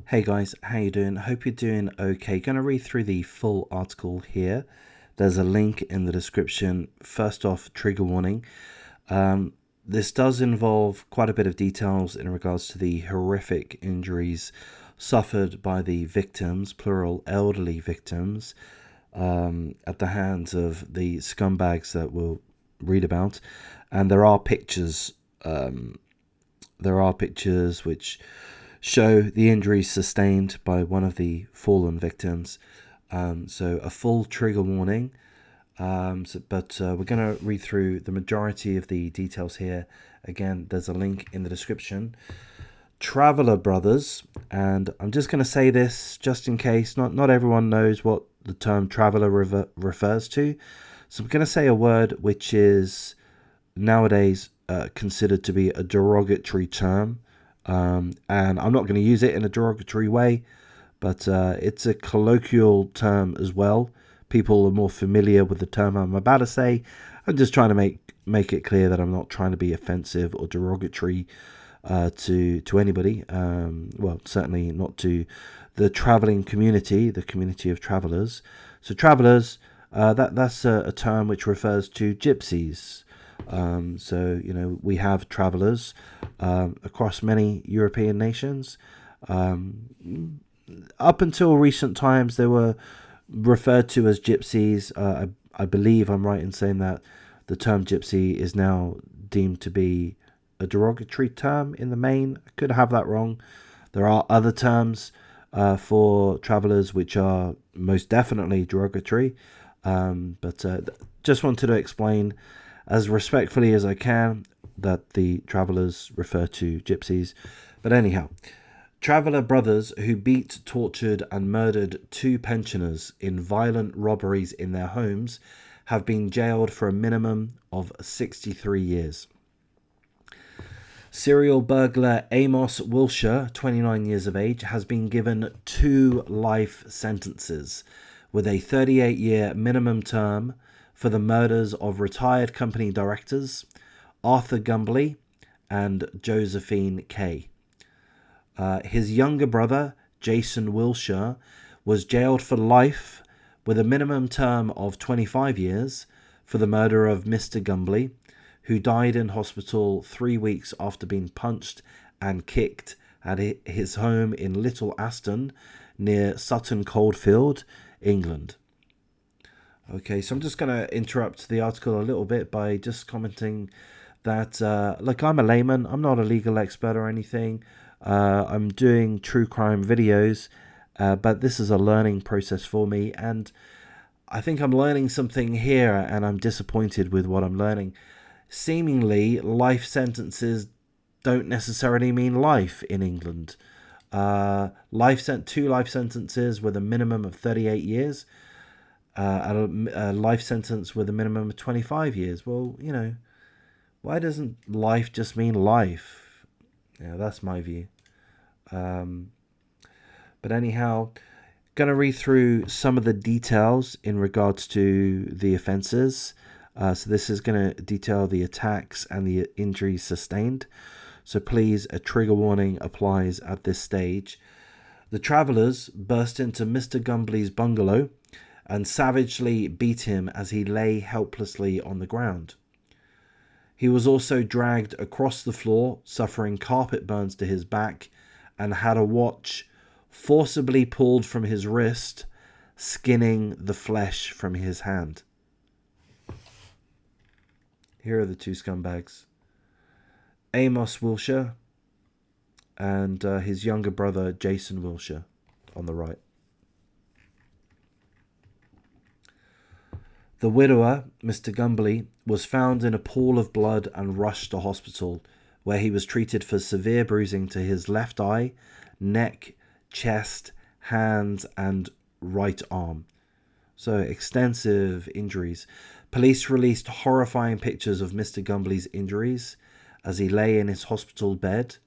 Hey guys, how you doing? Hope you're doing okay. Gonna read through the full article here. There's a link in the description. First off, trigger warning. This does involve quite a bit of details in regards to the horrific injuries suffered by the victims, plural elderly victims, at the hands of the scumbags that we'll read about. And there are pictures. There are pictures which show the injuries sustained by one of the fallen victims. So a full trigger warning. But we're going to read through the majority of the details here. Again, there's a link in the description. Traveller Brothers, and I'm just going to say this just in case not everyone knows what the term traveller refers to. So I'm going to say a word which is nowadays considered to be a derogatory term. And I'm not going to use it in a derogatory way, but it's a colloquial term as well. People are more familiar with the term I'm about to say. I'm just trying to make it clear that I'm not trying to be offensive or derogatory to anybody. Well, certainly not to the traveling community, the community of travelers. So travelers, that's a term which refers to gypsies. So, we have travelers across many European nations. Up until recent times, they were referred to as gypsies. I believe I'm right in saying that the term gypsy is now deemed to be a derogatory term in the main. I could have that wrong. There are other terms for travelers which are most definitely derogatory. But just wanted to explain as respectfully as I can that the travelers refer to gypsies. But anyhow, Traveller brothers who beat, tortured, and murdered two pensioners in violent robberies in their homes have been jailed for a minimum of 63 years. Serial burglar Amos Wilshire, 29 years of age, has been given 2 life sentences with a 38-year minimum term for the murders of retired company directors Arthur Gumbley and Josephine Kay. His younger brother, Jason Wilshire, was jailed for life with a minimum term of 25 years for the murder of Mr. Gumbley, who died in hospital 3 weeks after being punched and kicked at his home in Little Aston near Sutton Coldfield, England. Okay, so I'm just going to interrupt the article a little bit by just commenting that, look, I'm a layman. I'm not a legal expert or anything. I'm doing true crime videos, but this is a learning process for me, and I think I'm learning something here, and I'm disappointed with what I'm learning. Seemingly, life sentences don't necessarily mean life in England. 2 life sentences with a minimum of 38 years, and a life sentence with a minimum of 25 years. Well, why doesn't life just mean life? Yeah, that's my view. But anyhow, going to read through some of the details in regards to the offences. So this is going to detail the attacks and the injuries sustained. So please, a trigger warning applies at this stage. The travellers burst into Mr. Gumbley's bungalow and savagely beat him as he lay helplessly on the ground. He was also dragged across the floor, suffering carpet burns to his back, and had a watch forcibly pulled from his wrist, skinning the flesh from his hand. Here are the 2 scumbags. Amos Wilshire and his younger brother, Jason Wilshire, on the right. The widower, Mr. Gumbley, was found in a pool of blood and rushed to hospital, where he was treated for severe bruising to his left eye, neck, chest, hands, and right arm. So extensive injuries. Police released horrifying pictures of Mr. Gumbley's injuries as he lay in his hospital bed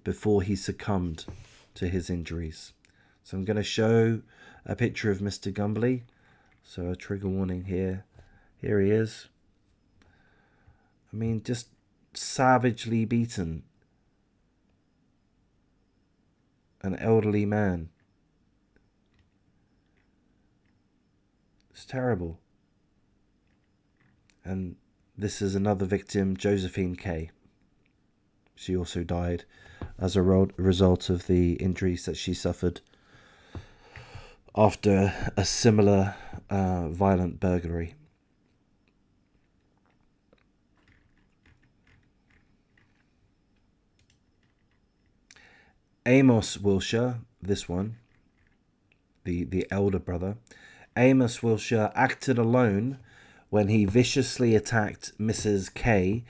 before he succumbed to his injuries. So I'm going to show a picture of Mr. Gumbley. So a trigger warning here. Here he is. I mean, just savagely beaten. An elderly man. It's terrible. And this is another victim, Josephine K. She also died as a result of the injuries that she suffered after a similar violent burglary. Amos Wilshire, this one, the elder brother, Amos Wilshire acted alone when he viciously attacked Mrs. K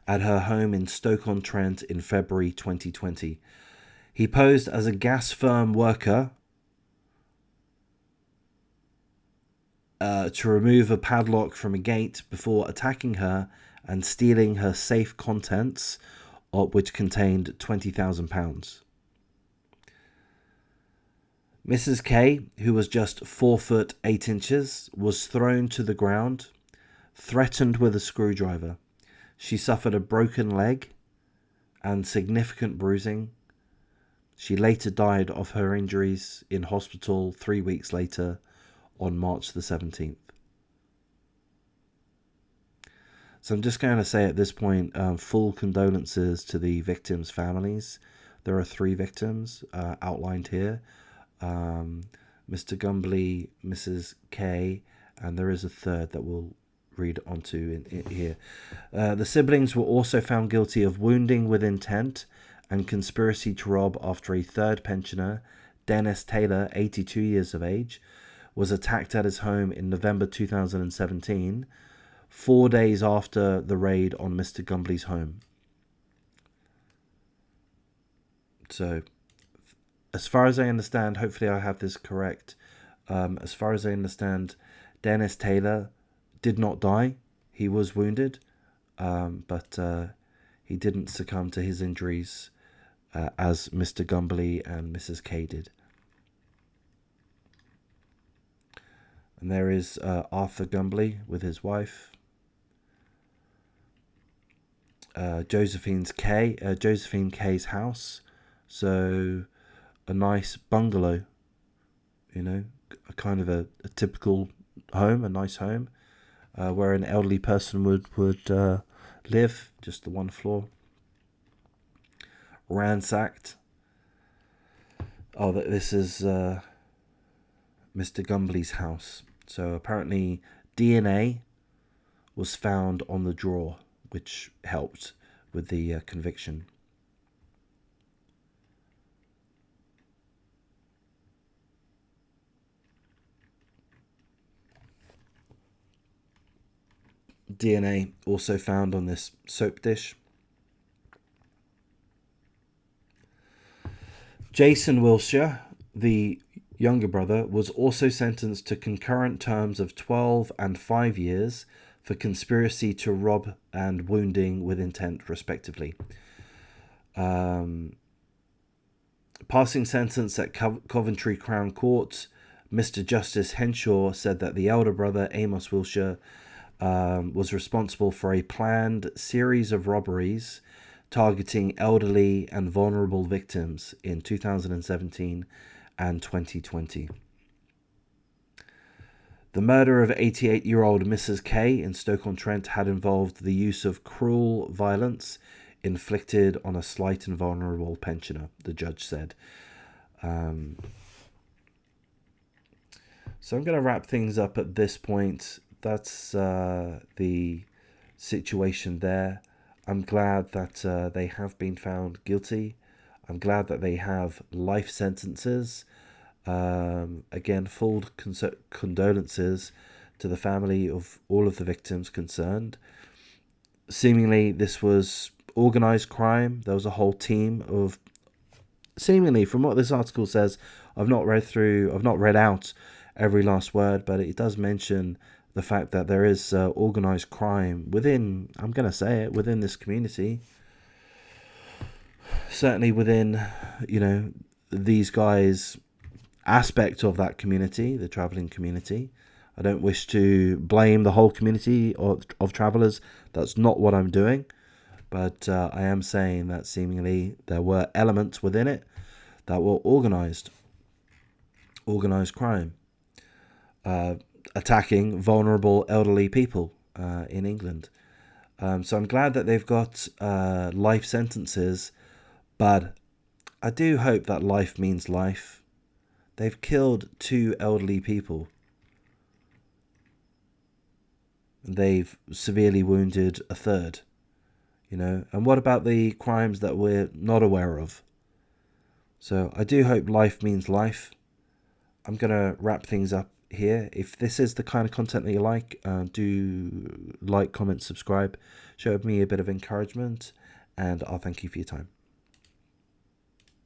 at her home in Stoke-on-Trent in February 2020. He posed as a gas firm worker to remove a padlock from a gate before attacking her and stealing her safe contents, which contained £20,000. Mrs. K, who was just 4 foot 8 inches, was thrown to the ground, threatened with a screwdriver. She suffered a broken leg and significant bruising. She later died of her injuries in hospital 3 weeks later on March the 17th. So I'm just going to say at this point, full condolences to the victims' families. There are 3 victims outlined here. Mr. Gumbley, Mrs. K, and there is a third that we'll read onto in here. The siblings were also found guilty of wounding with intent and conspiracy to rob after a third pensioner, Dennis Taylor, 82 years of age, was attacked at his home in November 2017, 4 days after the raid on Mr. Gumbley's home. So, as far as I understand, hopefully I have this correct, as far as I understand, Dennis Taylor did not die. He was wounded, but he didn't succumb to his injuries as Mr. Gumbley and Mrs. K did. And there is Arthur Gumbley with his wife. Josephine K's house. So a nice bungalow, you know, a kind of a typical home, a nice home, where an elderly person would live, just the 1 floor. Ransacked. Oh, this is Mr. Gumbley's house. So apparently DNA was found on the drawer, which helped with the conviction. DNA also found on this soap dish. Jason Wilshire, the younger brother, was also sentenced to concurrent terms of 12 and 5 years for conspiracy to rob and wounding with intent, respectively. Passing sentence at Coventry Crown Court, Mr. Justice Henshaw said that the elder brother, Amos Wilshire, was responsible for a planned series of robberies targeting elderly and vulnerable victims in 2017 and 2020. The murder of 88-year-old Mrs. K in Stoke-on-Trent had involved the use of cruel violence inflicted on a slight and vulnerable pensioner, the judge said. So I'm going to wrap things up at this point. That's the situation there. I'm glad that they have been found guilty. I'm glad that they have life sentences. Again, full condolences to the family of all of the victims concerned. Seemingly, this was organized crime. There was a whole team of, seemingly, from what this article says, I've not read out every last word, but it does mention the fact that there is organized crime within, I'm going to say it, within this community. Certainly within, you know, these guys' aspect of that community, the traveling community. I don't wish to blame the whole community of travelers. That's not what I'm doing. But I am saying that seemingly there were elements within it that were organized crime, attacking vulnerable elderly people in England. So I'm glad that they've got life sentences, but I do hope that life means life. They've killed 2 elderly people. They've severely wounded a third, And what about the crimes that we're not aware of? So I do hope life means life. I'm going to wrap things up here. If this is the kind of content that you like, do like, comment, subscribe. Show me a bit of encouragement, and I'll thank you for your time.